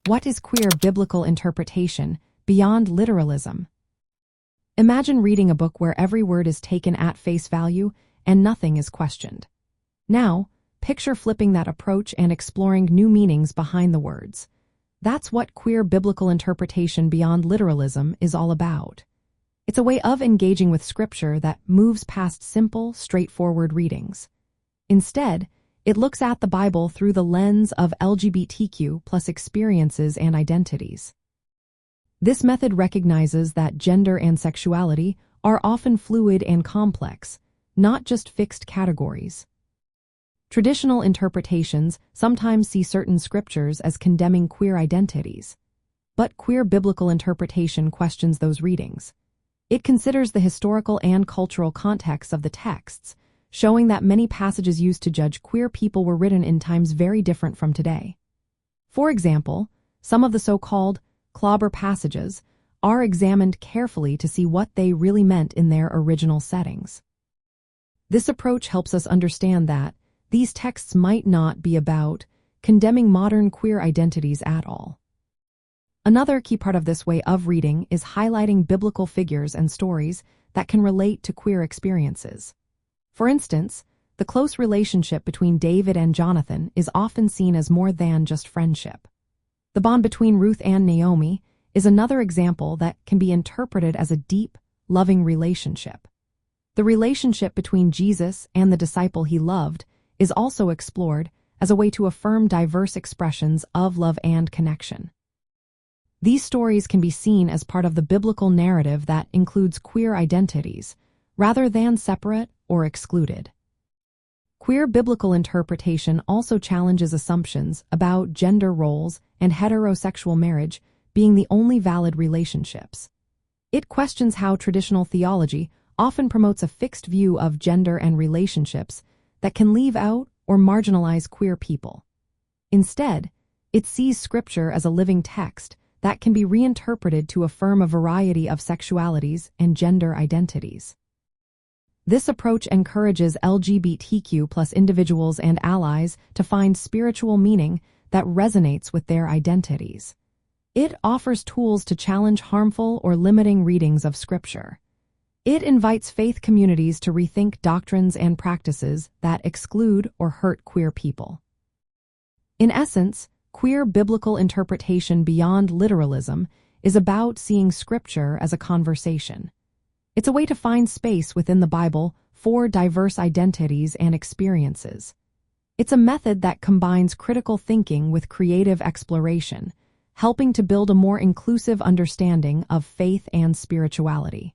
What is queer biblical interpretation beyond literalism? Imagine reading a book where every word is taken at face value and nothing is questioned. Now, picture flipping that approach and exploring new meanings behind the words. That's what queer biblical interpretation beyond literalism is all about. It's a way of engaging with scripture that moves past simple, straightforward readings. Instead, it looks at the Bible through the lens of LGBTQ plus experiences and identities. This method recognizes that gender and sexuality are often fluid and complex, not just fixed categories. Traditional interpretations sometimes see certain scriptures as condemning queer identities, but queer biblical interpretation questions those readings. It considers the historical and cultural context of the texts, showing that many passages used to judge queer people were written in times very different from today. For example, some of the so-called clobber passages are examined carefully to see what they really meant in their original settings. This approach helps us understand that these texts might not be about condemning modern queer identities at all. Another key part of this way of reading is highlighting biblical figures and stories that can relate to queer experiences. For instance, the close relationship between David and Jonathan is often seen as more than just friendship. The bond between Ruth and Naomi is another example that can be interpreted as a deep, loving relationship. The relationship between Jesus and the disciple he loved is also explored as a way to affirm diverse expressions of love and connection. These stories can be seen as part of the biblical narrative that includes queer identities, rather than separate or excluded. Queer biblical interpretation also challenges assumptions about gender roles and heterosexual marriage being the only valid relationships. It questions how traditional theology often promotes a fixed view of gender and relationships that can leave out or marginalize queer people. Instead, it sees Scripture as a living text that can be reinterpreted to affirm a variety of sexualities and gender identities. This approach encourages LGBTQ plus individuals and allies to find spiritual meaning that resonates with their identities. It offers tools to challenge harmful or limiting readings of Scripture. It invites faith communities to rethink doctrines and practices that exclude or hurt queer people. In essence, queer biblical interpretation beyond literalism is about seeing Scripture as a conversation. It's a way to find space within the Bible for diverse identities and experiences. It's a method that combines critical thinking with creative exploration, helping to build a more inclusive understanding of faith and spirituality.